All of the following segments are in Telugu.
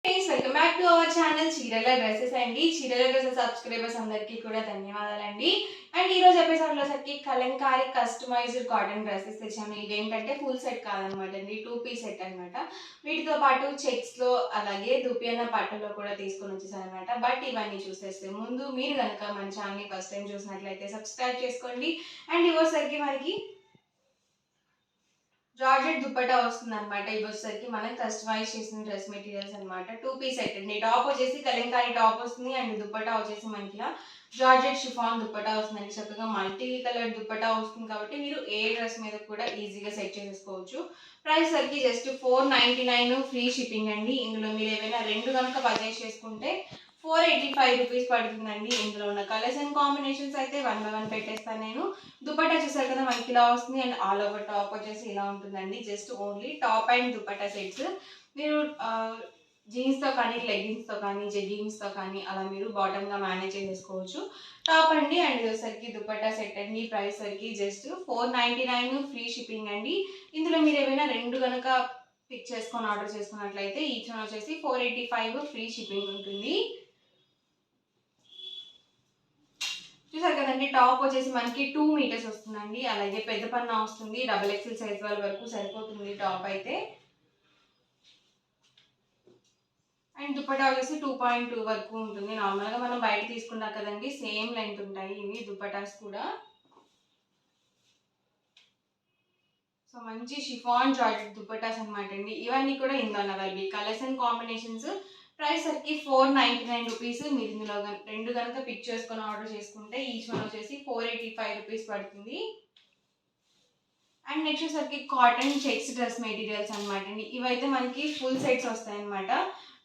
Friends welcome back to our channel చీరల డ్రెస్సెస్ అండి. చీరల డ్రెస్సెస్ సబ్స్క్రైబర్స్ అందరికీ కూడా ధన్యవాదాలండి. అండ్ ఈ రోజు ఎపిసోడ్ లో సరికి కలంకారీ కస్టమైజ్డ్ కాటన్ డ్రెస్సెస్ తెచ్చాను. ఇవేంటంటే ఫుల్ సెట్ కాదనమాట అండి, 2 పీస్ సెట్ అనమాట. వీటితో పాటు చెక్స్ లో అలాగే దుపియన్న పట్టులో కూడా తీసుకొని వచ్చేసాను అనమాట. బట్ ఇవన్నీ చూసేస్తే ముందు మీరు కనుక మన ఛానల్ ని ఫస్ట్ టైం చూసినట్లయితే సబ్స్క్రైబ్ చేసుకోండి. అండ్ ఇవోసరికి మనకి జార్జెట్ దుపట్టా వస్తుంది అనమాట. ఇవి వచ్చేసరికి మనం కస్టమైజ్ చేసిన డ్రెస్ మెటీరియల్స్ అనమాట. 2 పీస్ సెట్ అండి. టాప్ వచ్చేసి కలంకారీ టాప్ వస్తుంది అండ్ దుపట్టా వచ్చేసి మనకి ఇలా జార్జెట్ షిఫాన్ దుపట్టా వస్తుందండి. చక్కగా మల్టీ కలర్ దుపట్టా వస్తుంది కాబట్టి మీరు ఏ డ్రెస్ మీద కూడా ఈజీగా సెట్ చేసేసుకోవచ్చు. ప్రైస్ సరికి జస్ట్ 499 ఫ్రీ షిప్పింగ్ అండి. ఇందులో మీరు ఏమైనా రెండు కనుక పర్చేస్ చేసుకుంటే 485 రూపీస్ పడుతుందండి. ఇందులో ఉన్న కలర్స్ అండ్ కాంబినేషన్స్ అయితే 1 by 1 పెట్టేస్తాను నేను. దుపట్టా చూసారు కదా మనకి ఇలా వస్తుంది అండ్ ఆల్ ఓవర్ టాప్ వచ్చేసి ఇలా ఉంటుందండి. Just only top and dupatta sets. మీరు జీన్స్తో కానీ లెగ్గిన్స్తో కానీ జెగ్గిన్స్తో కానీ అలా మీరు బాటమ్గా మేనేజ్ చేసేసుకోవచ్చు. టాప్ అండి అండ్ ఇదొసరికి దుపట్టా సెట్ అండి. ప్రైస్ సరికి జస్ట్ 499 ఫ్రీ షిప్పింగ్ అండి. ఇందులో మీరు ఏమైనా రెండు కనుక పిక్ చేసుకొని ఆర్డర్ చేసుకున్నట్లయితే ఈచ్ వన్ వచ్చేసి 485 ఫ్రీ షిప్పింగ్ ఉంటుంది. చూసారు కదండి, టాప్ వచ్చేసి మనకి 2 మీటర్స్ వస్తుందండి. అలాగే పెద్ద పన్నా వస్తుంది, డబుల్ ఎక్సెల్ సైజ్ వాళ్ళ వరకు సరిపోతుంది టాప్ అయితే. అండ్ దుపట్టా వచ్చేసి 2.2 వరకు ఉంటుంది. నార్మల్గా మనం బయట తీసుకున్నాం కదండి, సేమ్ లెంత్ ఉంటాయి ఇవి దుపట్టాస్ కూడా. సో మంచి షిఫాన్ జార్జెట్ దుపట్టాస్ అనమాట అండి. ఇవన్నీ కూడా ఇందులో available. Colours and combinations. Price సరికి 499 రూపీస్. మీరు ఇందులో రెండు కనుక పిక్ చేసుకొని ఆర్డర్ చేసుకుంటే ఈచ్ వన్ వచ్చేసి 485 రూపీస్ పడుతుంది. అండ్ నెక్స్ట్ వచ్చేసరికి కాటన్ చెక్స్ డ్రెస్ మెటీరియల్స్ అనమాట అండి. ఇవైతే మనకి ఫుల్ సెట్స్ వస్తాయి అనమాట.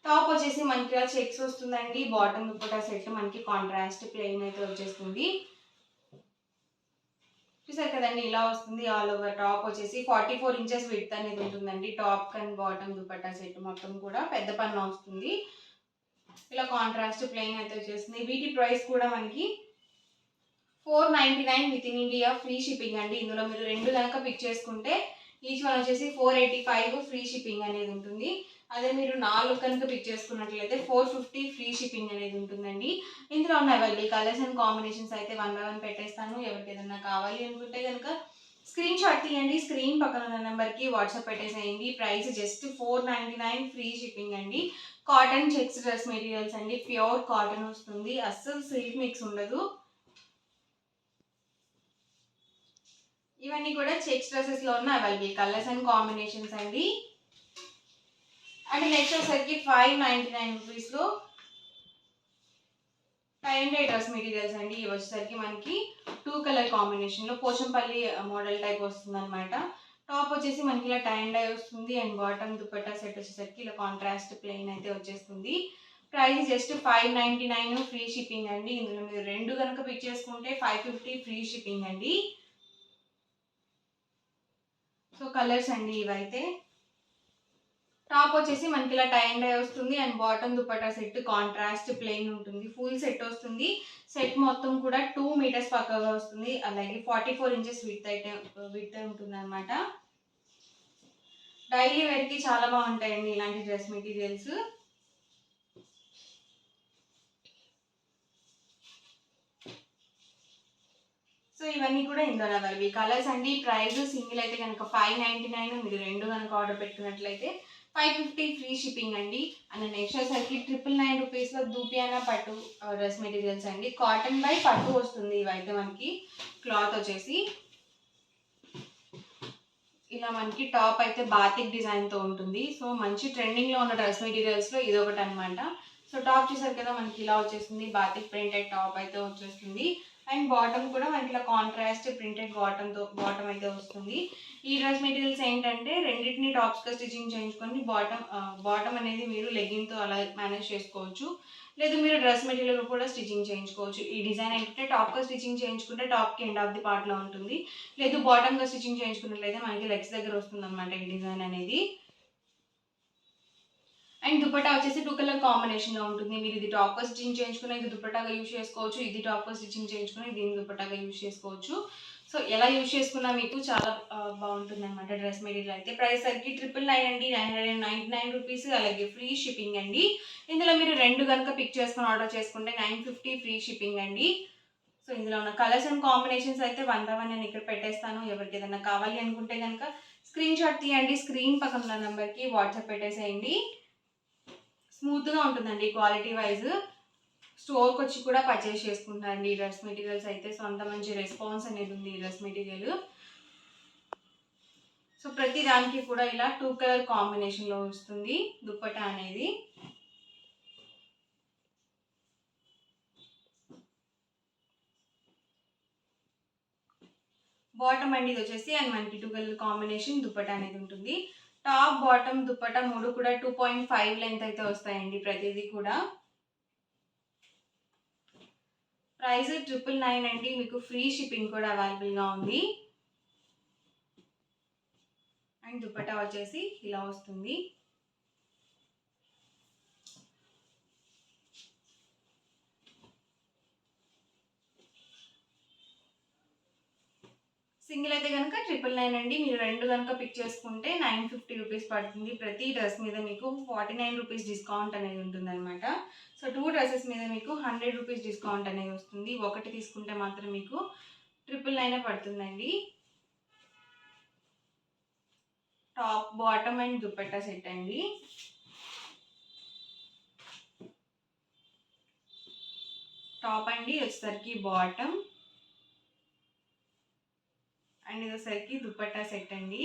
టాప్ వచ్చేసి మనకి ఇలా చెక్స్ వస్తుందండి. బాటమ్ దుపట్టా సెట్ మనకి కాంట్రాస్ట్ ప్లెయిన్ అయితే వచ్చేస్తుంది. చూసారు కదండి, ఇలా వస్తుంది. ఆల్ ఓవర్ టాప్ వచ్చేసి 44 ఇంచెస్ విడ్త్ అనేది ఉంటుందండి. Top and bottom dupatta set మొత్తం కూడా పెద్ద పన్నా వస్తుంది. ఇలా కాంట్రాస్ట్ ప్లెయిన్ అయితే వచ్చేస్తుంది. వీటి ప్రైస్ కూడా మనకి 499 with in India free shipping అండి. ఇందులో మీరు రెండు కనుక పిక్ చేసుకుంటే ఈచ్ వన్ వచ్చేసి 485 ఫ్రీ షిప్పింగ్ అనేది ఉంటుంది. అదే మీరు 4 కనుక పిక్ చేసుకున్నట్లయితే 450 ఫ్రీ షిప్పింగ్ అనేది ఉంటుందండి. ఇందులో ఉన్న అవైలబుల్ కలర్స్ అండ్ కాంబినేషన్స్ అయితే 1 by 1 పెట్టేస్తాను. ఎవరికి ఏదైనా కావాలి అనుకుంటే కనుక స్క్రీన్ షాట్ తీయండి, స్క్రీన్ పక్కన ఉన్న నెంబర్కి వాట్సాప్ పెట్టేసేయండి. ప్రైస్ జస్ట్ 499 ఫ్రీ షిప్పింగ్ అండి. కాటన్ చెక్స్ డ్రెస్ మెటీరియల్స్ అండి. ప్యూర్ కాటన్ వస్తుంది, అస్సలు సిల్క్ మిక్స్ ఉండదు. ఇవన్నీ కూడా చెక్స్ డ్రెస్సెస్లో ఉన్న అవైలబుల్ కలర్స్ అండ్ కాంబినేషన్స్ అండి. అండ్ నెక్స్ట్ వచ్చేసరికి 599 రూపీస్లో టై డ్రెస్ మెటీరియల్స్ అండి. ఇవి వచ్చేసరికి మనకి 2 కలర్ కాంబినేషన్లో పోచంపల్లి మోడల్ టైప్ వస్తుంది అనమాట. టాప్ వచ్చేసి మనకి ఇలా టై అండ్ డై వస్తుంది అండ్ బాటమ్ దుపట్టా సెట్ వచ్చేసరికి ఇలా కాంట్రాస్ట్ ప్లెయిన్ అయితే వచ్చేస్తుంది. ప్రైస్ జస్ట్ 599 ఫ్రీ షిప్పింగ్ అండి. ఇందులో మీరు రెండు కనుక పిక్ చేసుకుంటే 550 ఫ్రీ షిప్పింగ్ అండి. సో కలర్స్ అండి ఇవైతే. టాప్ వచ్చేసి మనకి ఇలా టై అండ్ డై వస్తుంది and bottom dupatta set contrast plain ఉంటుంది. ఫుల్ సెట్ వస్తుంది. సెట్ మొత్తం కూడా 2 మీటర్స్ పక్కగా వస్తుంది. అలాగే 44 ఇంచెస్ విత్ ఉంటుంది అనమాట. డైలీ వేర్కి చాలా బాగుంటాయండి ఇలాంటి డ్రెస్ మెటీరియల్స్. సో ఇవన్నీ కూడా ఇందులో అవైలబుల్ కలర్స్ అండి. ప్రైస్ సింగిల్ అయితే కనుక 599, మీరు రెండు కనుక ఆర్డర్ పెట్టుకున్నట్లయితే 550 ఫ్రీ షిప్పింగ్ అండి. అండ్ నెక్స్ట్ వచ్చేసరికి 999 రూపీస్లో దూపియానా పట్టు డ్రెస్ మెటీరియల్స్ అండి. కాటన్ బై పట్టు వస్తుంది. ఇవైతే మనకి క్లాత్ వచ్చేసి ఇలా మనకి టాప్ అయితే బాతిక్ డిజైన్తో ఉంటుంది. సో మంచి ట్రెండింగ్లో ఉన్న డ్రెస్ మెటీరియల్స్లో ఇదొకటి అనమాట. సో టాప్ చూసారు కదా మనకి ఇలా వచ్చేస్తుంది. బాతిక్ ప్రింటెడ్ టాప్ అయితే వచ్చేస్తుంది. అండ్ బాటమ్ కూడా మనకి ఇలా కాంట్రాస్ట్ ప్రింటెడ్ బాటమ్ అయితే వస్తుంది. ఈ డ్రెస్ మెటీరియల్స్ ఏంటంటే రెండింటిని టాప్స్గా స్టిచ్చింగ్ చేయించుకొని బాటమ్ అనేది మీరు లెగ్గింగ్తో అలా మేనేజ్ చేసుకోవచ్చు. లేదు మీరు డ్రెస్ మెటీరియల్ కూడా స్టిచ్చింగ్ చేయించుకోవచ్చు. ఈ డిజైన్ ఏంటంటే టాప్గా స్టిచ్చింగ్ చేయించుకుంటే టాప్కి ఎండ్ ఆఫ్ ది పార్ట్లో ఉంటుంది. లేదు బాటమ్గా స్టిచ్చింగ్ చేయించుకున్నట్లయితే మనకి లెగ్స్ దగ్గర వస్తుంది అనమాట ఈ డిజైన్ అనేది. అండ్ దుపట్టా వచ్చేసి 2 కలర్ కాంబినేషన్లో ఉంటుంది. మీరు ఇది టాప్గా స్టిచ్చింగ్ చేయించుకుని ఇది దుపట్టాగా యూజ్ చేసుకోవచ్చు. ఇది టాప్గా స్టిచ్చింగ్ చేయించుకుని దీన్ని దుపట్టాగా యూజ్ చేసుకోవచ్చు. సో ఎలా యూజ్ చేసుకున్నా మీకు చాలా బాగుంటుందన్నమాట డ్రెస్ మెటీరియల్ అయితే. ప్రైస్ సరికి 999 అండి, 999 రూపీస్. అలాగే ఫ్రీ షిప్పింగ్ అండి. ఇందులో మీరు 2 గనుక పిక్ చేసుకొని ఆర్డర్ చేసుకుంటే 950 ఫ్రీ షిప్పింగ్ అండి. సో ఇందులో ఉన్న కలర్స్ అండ్ కాంబినేషన్స్ అయితే 1 బై 1 నేను ఇక్కడ పెట్టేస్తాను. ఎవరికి ఏదైనా కావాలి అనుకుంటే కనుక స్క్రీన్ షాట్ తీయండి. స్క్రీన్ పక్కన ఉన్న నెంబర్కి వాట్సాప్ పెట్టేసేయండి. స్మూత్గా ఉంటుందండి క్వాలిటీ వైజ్. స్టోర్కి వచ్చి కూడా పర్చేస్ చేసుకుంటారండి ఈ డ్రెస్ మెటీరియల్స్ అయితే. సో అంత మంచి రెస్పాన్స్ అనేది ఉంది ఈ డ్రెస్ మెటీరియల్. సో ప్రతి దానికి కూడా ఇలా 2 కలర్ కాంబినేషన్లో వస్తుంది దుప్పటా అనేది. బాటమ్ అండి ఇది వచ్చేసి, అండ్ మనకి 2 కలర్ కాంబినేషన్ దుప్పటా అనేది ఉంటుంది. టాప్ బాటమ్ దుప్పటా 3 కూడా 2.5 లెంత్ అయితే వస్తాయండి ప్రతిదీ కూడా. ప్రైస్ 999 అండి. మీకు ఫ్రీ షిప్పింగ్ కూడా అవైలబుల్గా ఉంది. అండ్ దుప్పటా వచ్చేసి ఇలా వస్తుంది. సింగిల్ అయితే కనుక 999 అండి. మీరు 2 కనుక పిక్ చేసుకుంటే 950 రూపీస్ పడుతుంది. ప్రతి డ్రెస్ మీద మీకు 49 రూపీస్ డిస్కౌంట్ అనేది ఉంటుందన్నమాట. సో 2 డ్రెస్సెస్ మీద మీకు 100 రూపీస్ డిస్కౌంట్ అనేది వస్తుంది. ఒకటి తీసుకుంటే మాత్రం మీకు 999 పడుతుందండి. Top bottom and dupatta set అండి. టాప్ అండి వచ్చేసరికి బాటమ్, అండ్ ఇది వచ్చేసరికి దుపట్టా సెట్ అండి.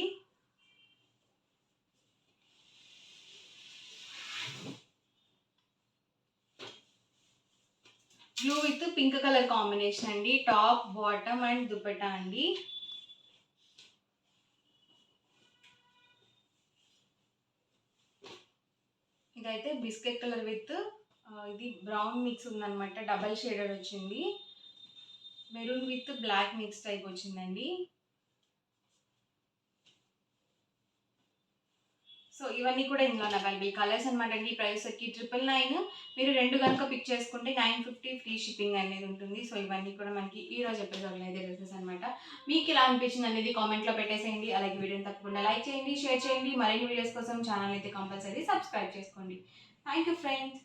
Blue with pink colour combination అండి. టాప్ బాటమ్ అండ్ దుపట్టా అండి. ఇదైతే బిస్కెట్ కలర్ విత్ ఇది బ్రౌన్ మిక్స్ ఉందన్నమాట. డబల్ షేడెడ్ వచ్చింది. Maroon with black mix type వచ్చిందండి. సో ఇవన్నీ కూడా ఇందులో అవైలబుల్ కలర్స్ అనమాట అండి. ప్రైస్ వచ్చి 999. మీరు 2 కనుక పిక్ చేసుకుంటే 950 ఫ్రీ షిప్పింగ్ అనేది ఉంటుంది. సో ఇవన్నీ కూడా మనకి ఈ రోజు ఎపిసోడ్లో అయితే డ్రెస్సెస్ అనమాట. మీకు ఎలా అనిపించింది అనేది కామెంట్లో పెట్టేసేయండి. అలాగే వీడియోని తప్పకుండా లైక్ చేయండి, షేర్ చేయండి. మరిన్ని వీడియోస్ కోసం ఛానల్ అయితే కంపల్సరీ సబ్స్క్రైబ్ చేసుకోండి. Thank you friends.